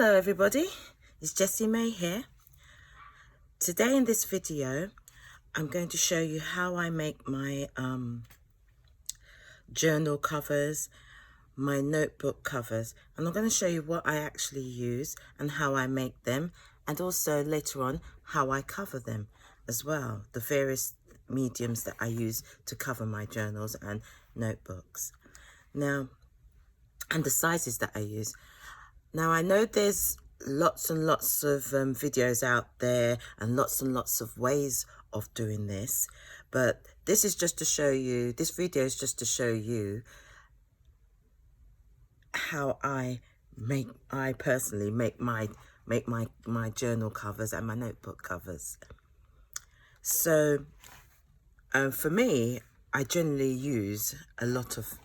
Hello everybody, it's JessiMai here. Today in this video, I'm going to show you how I make my journal covers, my notebook covers, and I'm going to show you what I actually use and how I make them, and also later on how I cover them as well, the various mediums that I use to cover my journals and notebooks. Now, and the sizes that I use. Now, I know there's lots and lots of videos out there and lots of ways of doing this, but this is just to show you, this video is just to show you how I personally make my journal covers and my notebook covers. So for me, I generally use a lot of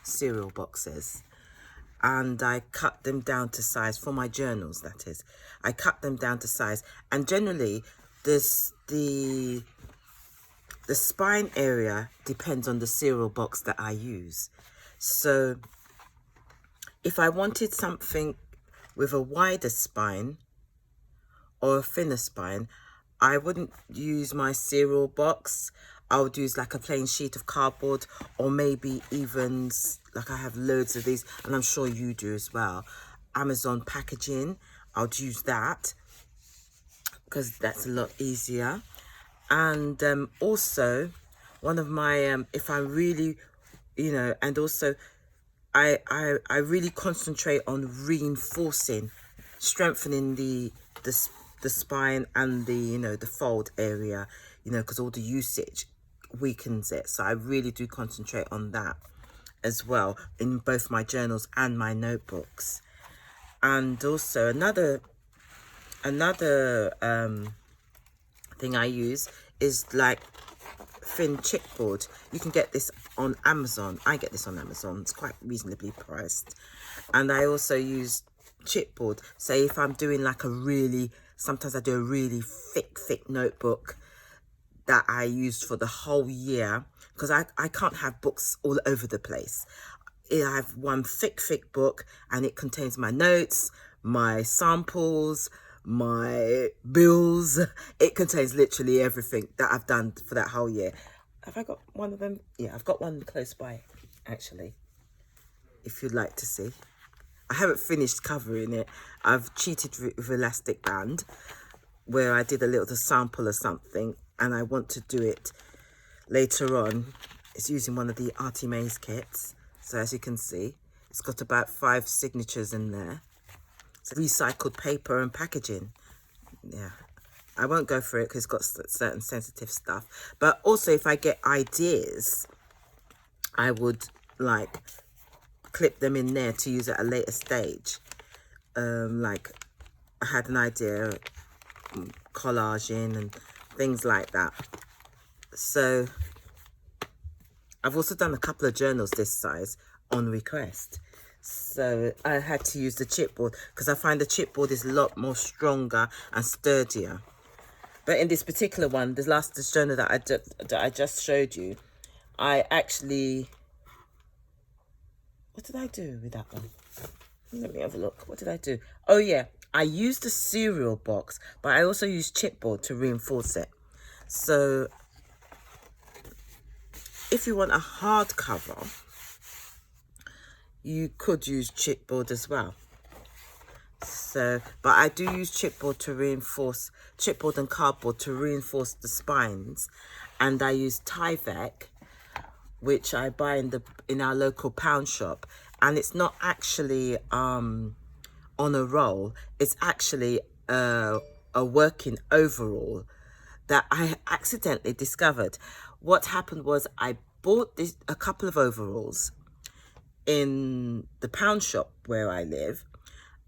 cereal boxes, and I cut them down to size for my journals, that is. I cut them down to size, and generally the spine area depends on the cereal box that I use. So if I wanted something with a wider spine or a thinner spine, I wouldn't use my cereal box. I would use like a plain sheet of cardboard, or maybe even, like I have loads of these, and I'm sure you do as well, Amazon packaging. I would use that because that's a lot easier. And also one of my, if I really, and also I really concentrate on reinforcing, strengthening the spine and the, the fold area, because all the usage weakens it. So I really do concentrate on that as well in both my journals and my notebooks. And also another thing I use is like thin chipboard. You can get this on Amazon. I get this on Amazon. It's quite reasonably priced. And I also use chipboard. Say if I'm doing like sometimes I do a really thick notebook that I used for the whole year, because I can't have books all over the place. I have one thick book, and it contains my notes, my samples, my bills. It contains literally everything that I've done for that whole year. Have I got one of them? Yeah, I've got one close by, actually, if you'd like to see. I haven't finished covering it. I've cheated with elastic band, where I did a little sample or something, and I want to do it later on. It's using one of the Artie Mays kits. So as you can see, it's got about 5 signatures in there. It's recycled paper and packaging. Yeah, I won't go for it because it's got certain sensitive stuff. But also, if I get ideas, I would like clip them in there to use at a later stage. Like I had an idea, collaging and things like that. So I've also done a couple of journals this size on request. So I had to use the chipboard because I find the chipboard is a lot more stronger and sturdier. But in this particular one, this journal that I just showed you, I actually, what did I do with that one? Let me have a look. What did I do? Oh yeah, I used the cereal box, but I also used chipboard to reinforce it. So if you want a hard cover, you could use chipboard as well. So, but I do use chipboard and cardboard to reinforce the spines, and I use Tyvek, which I buy in our local pound shop, and it's not actually on a roll. It's actually a working overall that I accidentally discovered. What happened was I bought a couple of overalls in the pound shop where I live,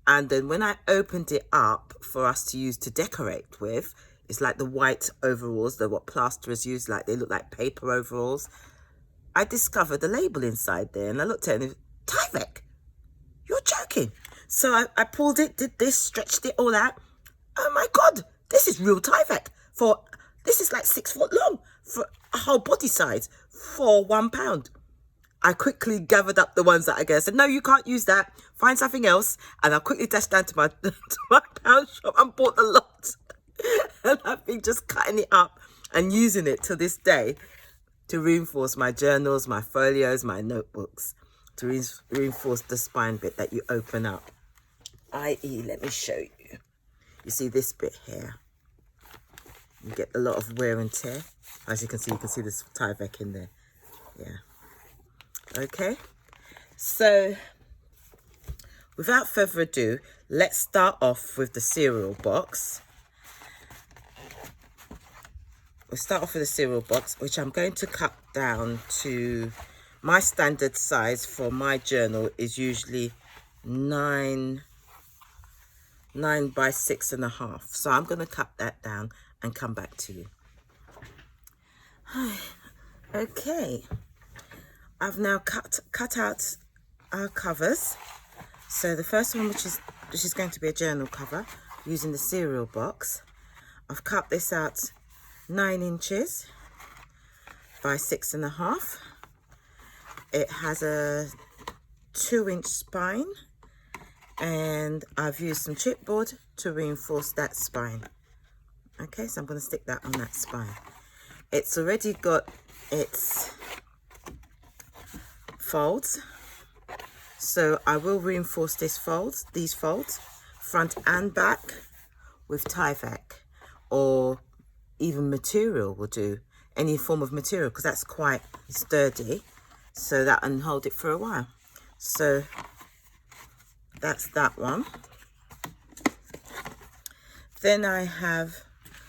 and then when I opened it up for us to use to decorate with, it's like the white overalls, what plasterers use, like they look like paper overalls. I discovered the label inside there, and I looked at it, Tyvek, you're joking. So I pulled it, did this, stretched it all out. Oh my God, this is real Tyvek. This is like 6 foot long for a whole body size for £1. I quickly gathered up the ones that I guess said, no, you can't use that. Find something else. And I quickly dashed down to my, to my pound shop and bought a lot. And I've been just cutting it up and using it to this day to reinforce my journals, my folios, my notebooks, to reinforce the spine bit that you open up. I.e., let me show you. You see this bit here? You get a lot of wear and tear. As you can see this Tyvek in there. Yeah. Okay. So, without further ado, let's start off with the cereal box. We'll start off with the cereal box, which I'm going to cut down to my standard size for my journal is usually 9 by 6.5. So I'm going to cut that down and come back to you. Okay. I've now cut out our covers. So the first one, which is going to be a journal cover using the cereal box. I've cut this out 9 inches by 6.5. It has a 2-inch spine, and I've used some chipboard to reinforce that spine. Okay, so I'm going to stick that on that spine. It's already got its folds, so I will reinforce these folds, front and back, with Tyvek, or even material will do, any form of material, because that's quite sturdy, so that can hold it for a while. So that's that one. Then I have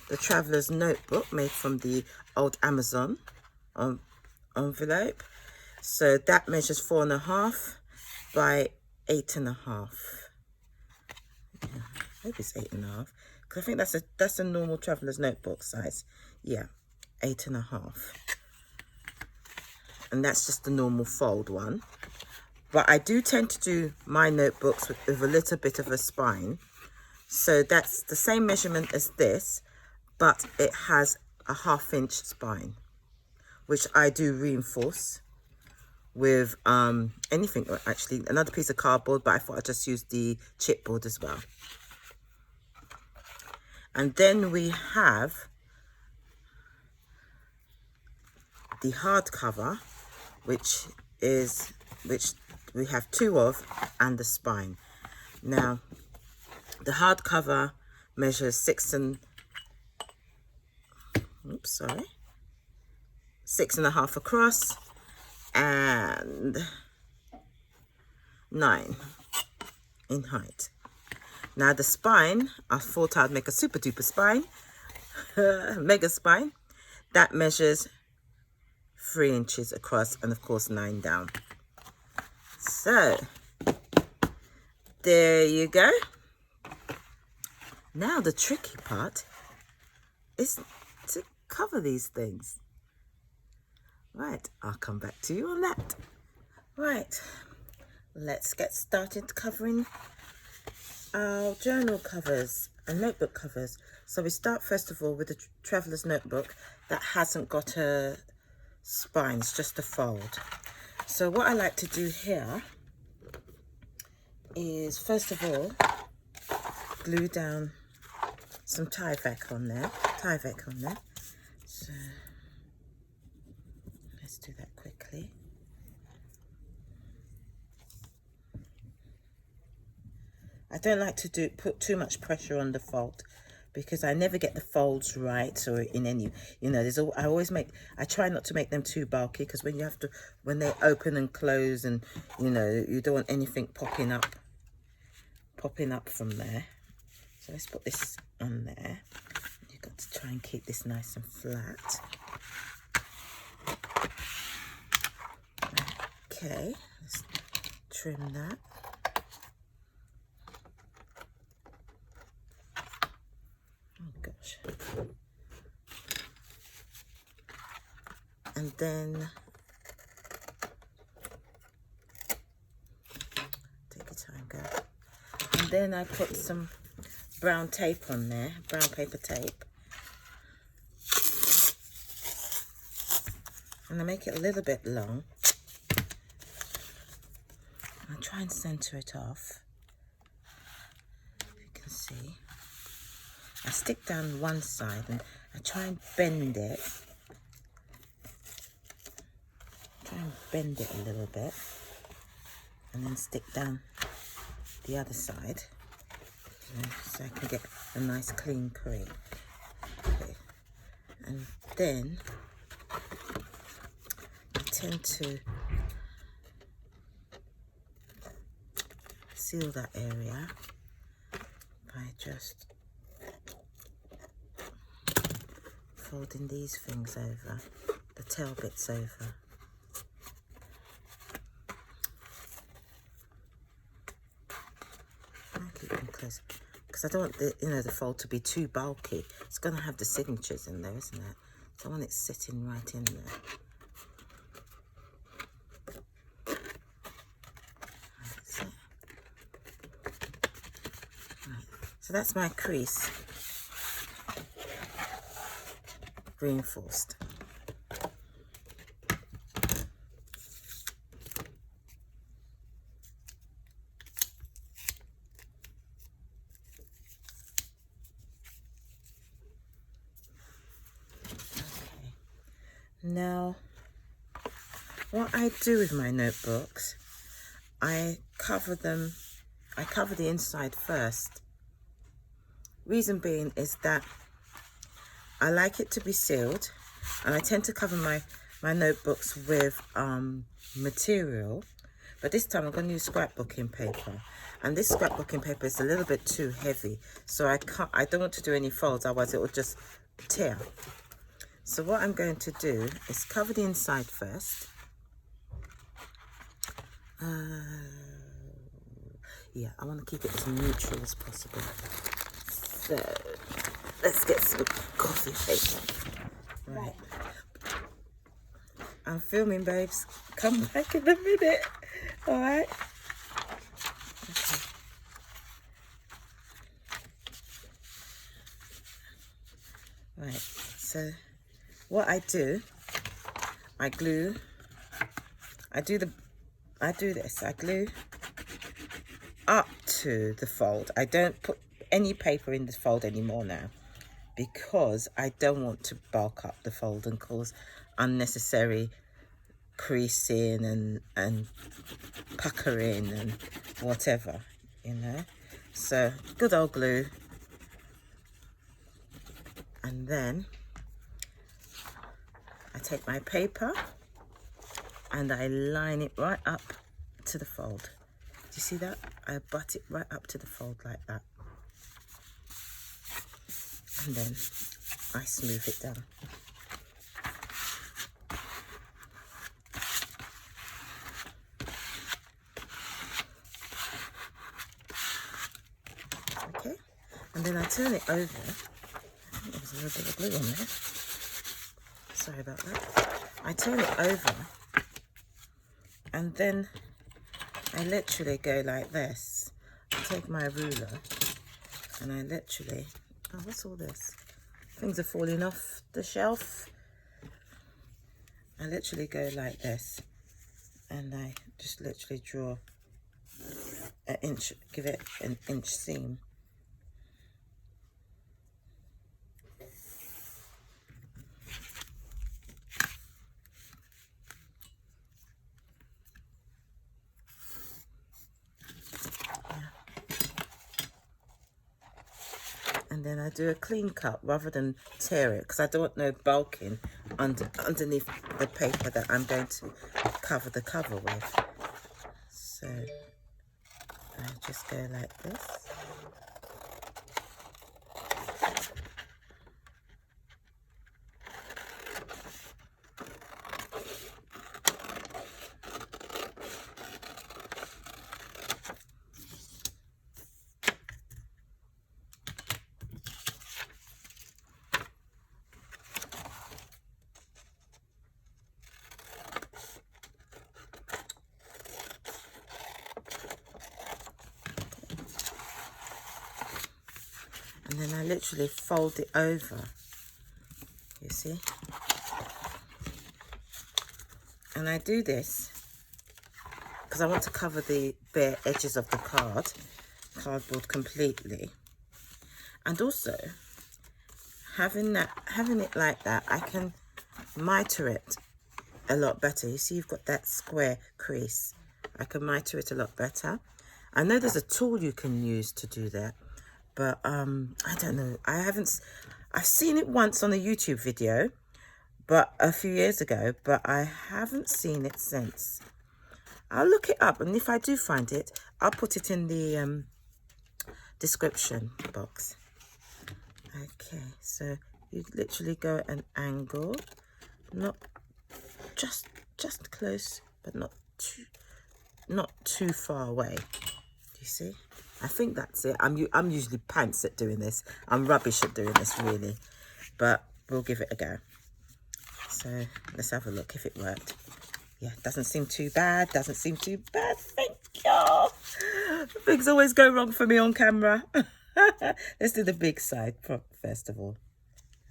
the Traveler's Notebook made from the old Amazon envelope. So that measures 4.5 by 8.5. Yeah, I hope it's 8.5. Because I think that's a normal Traveler's Notebook size. Yeah, 8.5. And that's just the normal fold one. But I do tend to do my notebooks with a little bit of a spine. So that's the same measurement as this, but it has a 1/2 inch spine, which I do reinforce with anything, actually, another piece of cardboard, but I thought I'd just use the chipboard as well. And then we have the hardcover, which we have 2 of, and the spine. Now, the hardcover measures 6.5 across and 9 in height. Now the spine, I thought I'd make a super duper spine, mega spine, that measures 3 inches across and of course 9 down. So there you go. Now the tricky part is to cover these things. Right, I'll come back to you on that. Right, let's get started covering our journal covers and notebook covers. So we start first of all with the Traveler's Notebook that hasn't got a spine, it's just a fold. So what I like to do here is first of all glue down some Tyvek on there. So let's do that quickly. I don't like to put too much pressure on the fold because I never get the folds right, or in any, you know, I try not to make them too bulky, because when they open and close, and you know, you don't want anything popping up from there. So let's put this on there. You've got to try and keep this nice and flat. Okay, let's trim that. Oh gosh. And then take your time, girl. And then I put some brown tape on there, brown paper tape. And I make it a little bit long. I'll try and center it off. You can see. I stick down one side and I try and bend it. Try and bend it a little bit. And then stick down the other side. So I can get a nice clean curry. Okay. And then I tend to seal that area by just folding these things over, the tail bits over. I'll keep them close because I don't want the fold to be too bulky. It's going to have the signatures in there, isn't it? So I want it sitting right in there. That's it. Right. So that's my crease reinforced. Now, what I do with my notebooks, I cover the inside first. Reason being is that I like it to be sealed, and I tend to cover my notebooks with material, but this time I'm going to use scrapbooking paper, and this scrapbooking paper is a little bit too heavy, so I don't want to do any folds, otherwise it will just tear. So what I'm going to do is cover the inside first. Yeah, I want to keep it as neutral as possible. So let's get some coffee paper. Right. I'm filming, babes. Come back in a minute. All right. Okay. Right. So what I do, I glue. I do this. I glue up to the fold. I don't put any paper in the fold anymore now, because I don't want to bulk up the fold and cause unnecessary creasing and puckering and whatever, So good old glue. And then I take my paper and I line it right up to the fold. Do you see that? I butt it right up to the fold like that. And then I smooth it down. Okay, and then I turn it over. I think there was a little bit of glue on there. Sorry about that. I turn it over, and then I literally go like this. I take my ruler, and I literally... Oh, what's all this? Things are falling off the shelf. I literally go like this, and I just literally draw an inch, give it an inch seam. And then I do a clean cut rather than tear it, because I don't want no bulking underneath the paper that I'm going to cover the cover with. So I just go like this. And then I literally fold it over, you see? And I do this because I want to cover the bare edges of the cardboard completely. And also, having it like that, I can miter it a lot better. You see, you've got that square crease. I can miter it a lot better. I know there's a tool you can use to do that, but I don't know. I've seen it once on a YouTube video, but a few years ago, but I haven't seen it since. I'll look it up, and if I do find it, I'll put it in the description box. Okay, so you literally go at an angle, not just close, but not too far away. Do you see? I think that's it. I'm usually pants at doing this. I'm rubbish at doing this, really, but we'll give it a go. So let's have a look if it worked. Yeah, doesn't seem too bad. Doesn't seem too bad. Thank you. Things always go wrong for me on camera. Let's do the big side first of all.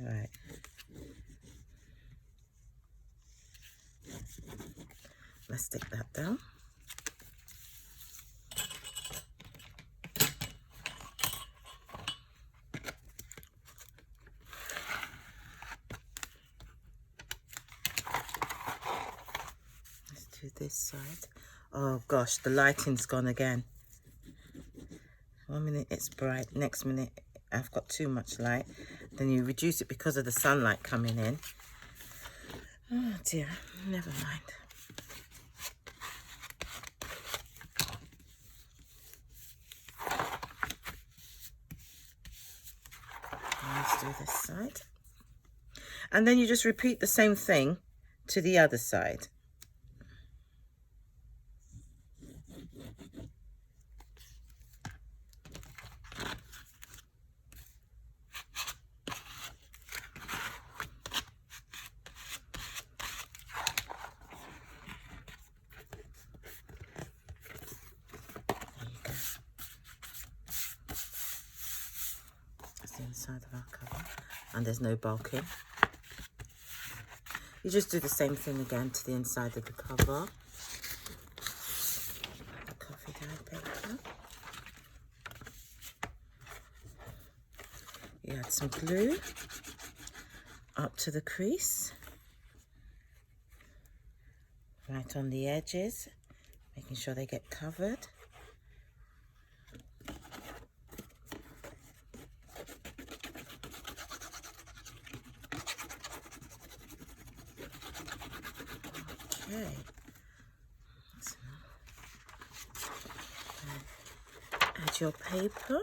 All right. Let's stick that down. Let's do this side. Oh gosh, the lighting's gone again. 1 minute it's bright, next minute I've got too much light. Then you reduce it because of the sunlight coming in. Oh dear, never mind. Let's do this side. And then you just repeat the same thing to the other side. The inside of our cover, and there's no bulking. You just do the same thing again to the inside of the cover. The coffee dye paper. You add some glue up to the crease, right on the edges, making sure they get covered. Okay. Add your paper.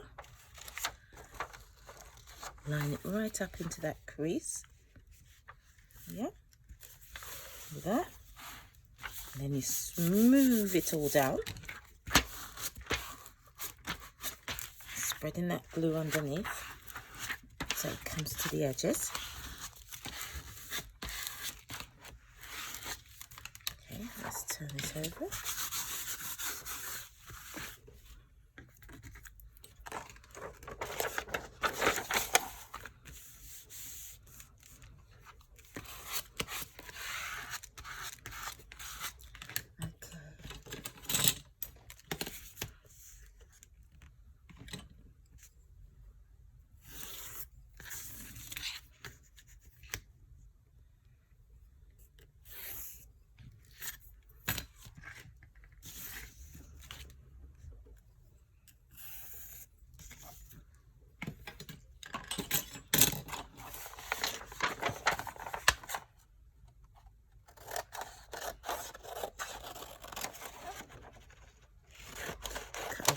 Line it right up into that crease. Yeah. Like that. And then you smooth it all down. Spreading that glue underneath so it comes to the edges. Okay, let's turn it over.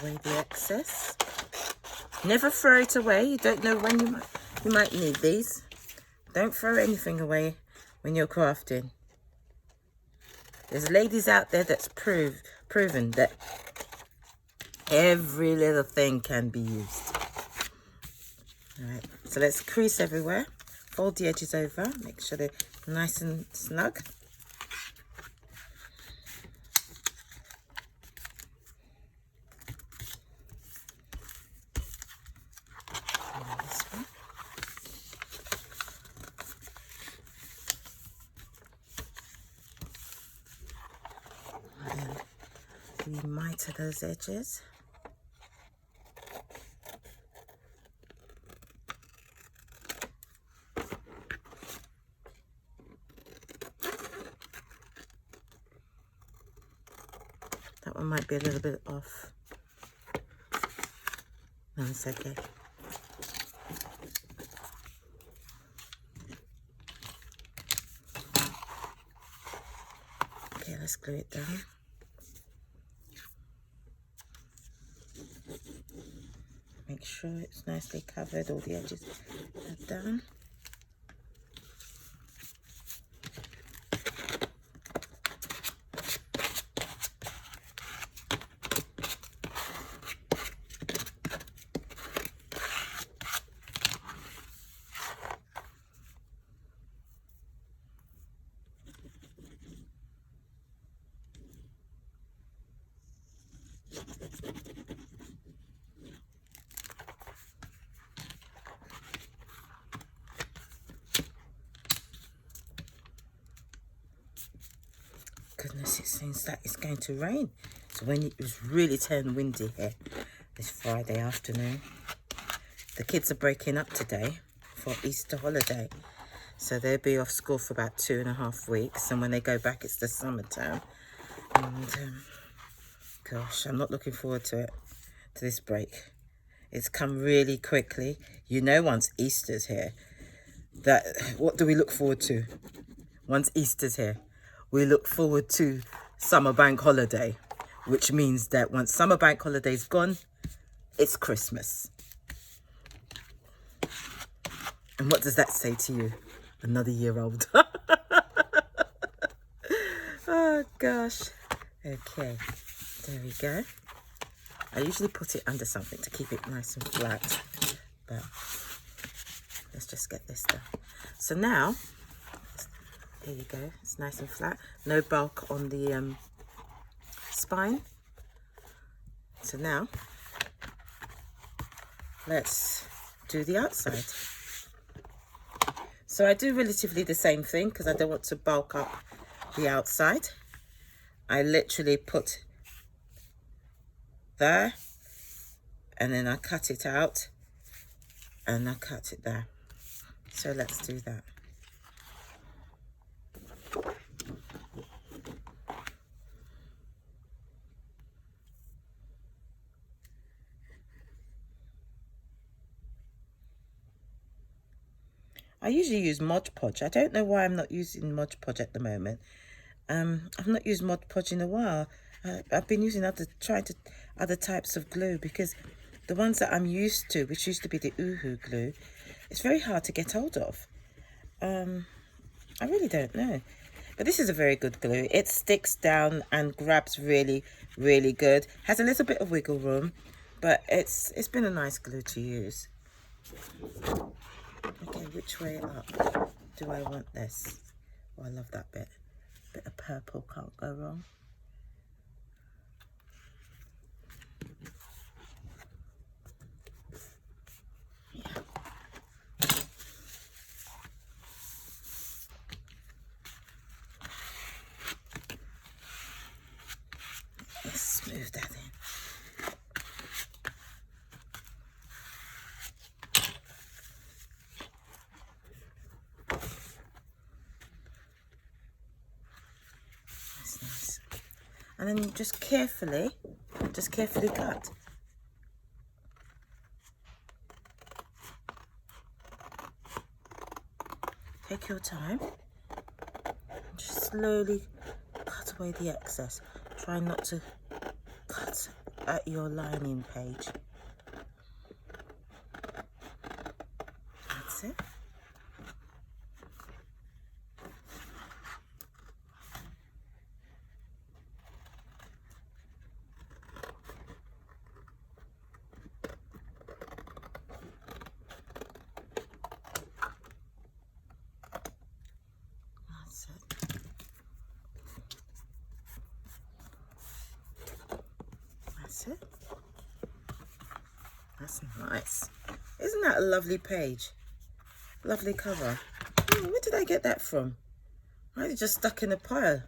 Away the excess. Never throw it away. You don't know when you might need these. Don't throw anything away when you're crafting. There's ladies out there that's proven that every little thing can be used. All right, so let's crease everywhere. Fold the edges over. Make sure they're nice and snug. Do we miter those edges? That one might be a little bit off. No, it's okay. Okay, let's glue it down. Make sure it's nicely covered, all the edges are done. Goodness, it seems like it's going to rain. So when it was really turned windy here this Friday afternoon, the kids are breaking up today for Easter holiday. So they'll be off school for about 2.5 weeks. And when they go back, it's the summertime. And gosh, I'm not looking forward to it, to this break. It's come really quickly. You know, once Easter's here, what do we look forward to? Once Easter's here, we look forward to summer bank holiday, which means that once summer bank holiday's gone, it's Christmas. And what does that say to you? Another year old. Oh gosh. Okay, there we go. I usually put it under something to keep it nice and flat, but let's just get this done. So now, there you go, it's nice and flat. No bulk on the spine. So now, let's do the outside. So I do relatively the same thing because I don't want to bulk up the outside. I literally put there, and then I cut it out, and I cut it there. So let's do that. I usually use Mod Podge. I don't know why I'm not using Mod Podge at the moment. I've not used Mod Podge in a while. I've been using other types of glue because the ones that I'm used to, which used to be the Uhu glue, it's very hard to get hold of. I really don't know. But this is a very good glue. It sticks down and grabs really, really good. Has a little bit of wiggle room, but it's been a nice glue to use. Okay, which way up do I want this? Oh, I love that bit. Bit of purple, can't go wrong. Yeah. Let's smooth that in. And then just carefully cut. Take your time. Just slowly cut away the excess. Try not to cut at your lining page. That's it. That's it. That's nice. Isn't that a lovely page? Lovely cover. Oh, where did I get that from? I just stuck in a pile.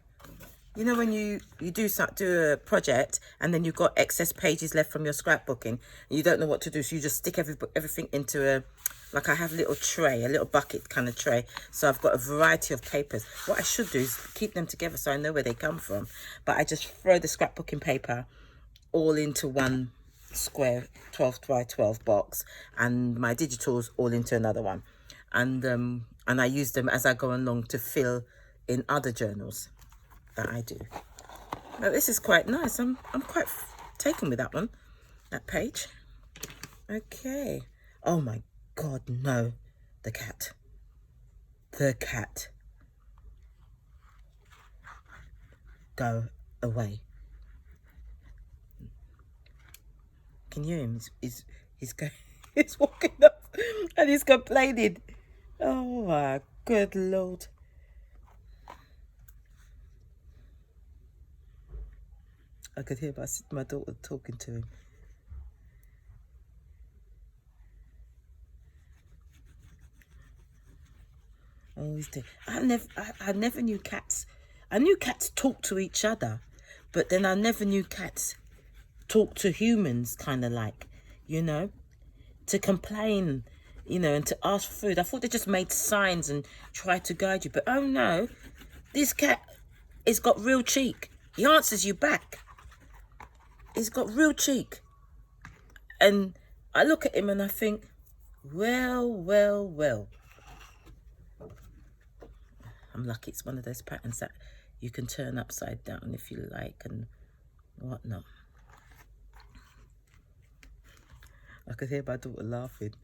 You know when you do a project and then you've got excess pages left from your scrapbooking and you don't know what to do, so you just stick everything into a, like I have a little tray, a little bucket kind of tray. So I've got a variety of papers. What I should do is keep them together so I know where they come from. But I just throw the scrapbooking paper all into one square 12 by 12 box, and my digitals all into another one. And I use them as I go along to fill in other journals that I do. But this is quite nice. I'm quite taken with that one, that page. Okay. Oh my God, no. The cat. The cat. Go away. Can you hear him? He's going, he's walking up and he's complaining. Oh my good Lord. I could hear my daughter talking to him. Oh, he's dead. I never knew cats. I knew cats talk to each other, but then I never knew cats talk to humans, kind of like, you know, to complain, you know, and to ask for food. I thought they just made signs and tried to guide you, but oh no, this cat has got real cheek. He answers you back. He's got real cheek. And I look at him and I think, well, well, well. I'm lucky it's one of those patterns that you can turn upside down if you like and whatnot. I could hear my daughter laughing.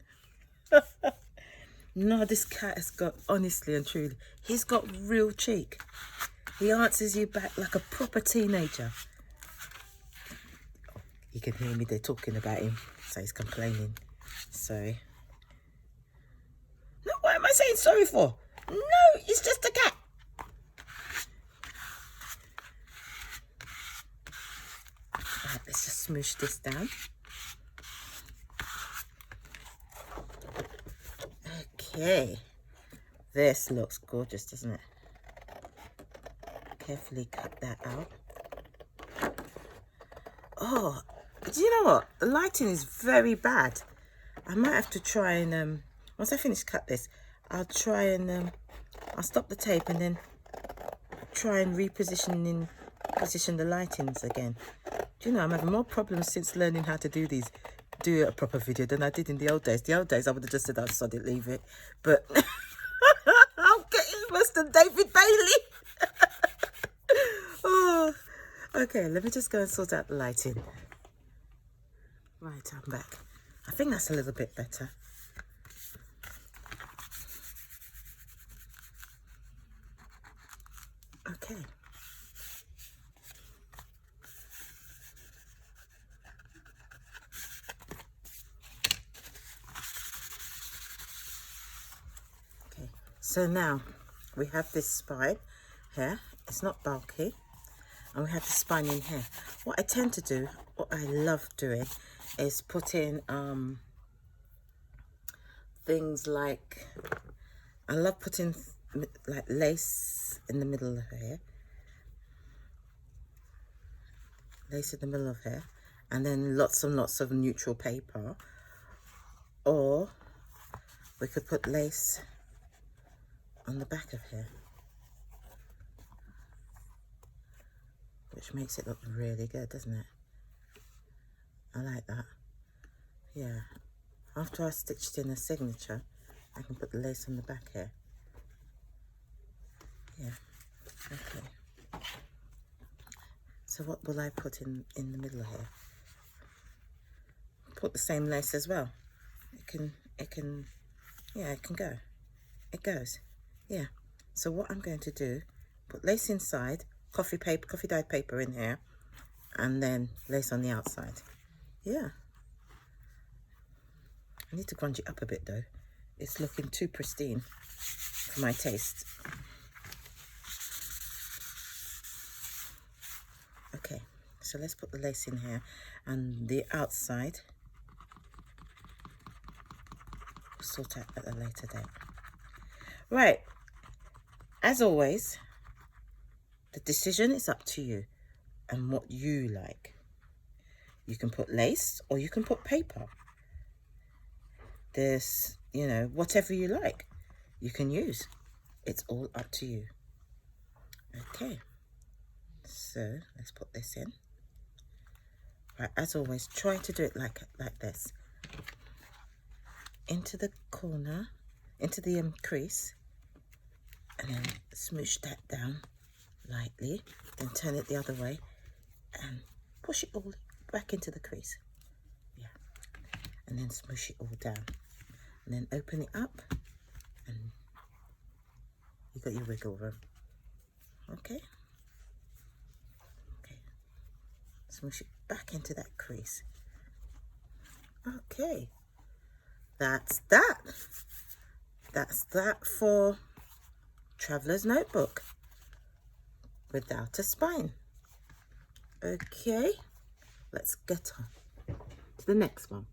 No, this cat has got, honestly and truly, he's got real cheek. He answers you back like a proper teenager. You can hear me, they're talking about him, so he's complaining. Sorry. No, what am I saying sorry for? No, it's just a cat. Right, let's just smoosh this down. Okay. This looks gorgeous, doesn't it? Carefully cut that out. Oh, do you know what? The lighting is very bad. I might have to try and, once I finish cut this, I'll try and, I'll stop the tape and then try and position the lightings again. Do you know, I'm having more problems since learning how to do a proper video than I did in the old days. The old days, I would have just said, I'll sod it, leave it. But I'm getting worse than David Bailey. Oh, okay, let me just go and sort out the lighting. Right, I'm back. I think that's a little bit better. Okay. Okay, so now we have this spine here. It's not bulky. And we have the spine in here. What I tend to do, what I love doing, is put in things like, I love putting like lace in the middle of here. Lace in the middle of here. And then lots and lots of neutral paper. Or we could put lace on the back of here, which makes it look really good, doesn't it? I like that. Yeah. After I stitched in a signature, I can put the lace on the back here. Yeah. Okay. So what will I put in the middle here? Put the same lace as well. It can, yeah, it can go. It goes. Yeah. So what I'm going to do, put lace inside, coffee dyed paper in here, and then lace on the outside. Yeah. I need to grunge it up a bit though. It's looking too pristine for my taste. Okay, so let's put the lace in here, and the outside we'll sort out at a later date. Right, as always, The decision is up to you and what you like. You can put lace or you can put paper. There's, you know, whatever you like, you can use. It's all up to you. Okay, so let's put this in. Right, as always, try to do it like this. Into the corner, into the crease, and then smoosh that down lightly. Then turn it the other way and push it all back into the crease. Yeah, and then smoosh it all down. And then open it up, and you got your wiggle room. Okay. Okay. Smoosh it back into that crease. Okay. That's that. That's that for Traveler's Notebook without a spine. Okay. Let's get on to the next one.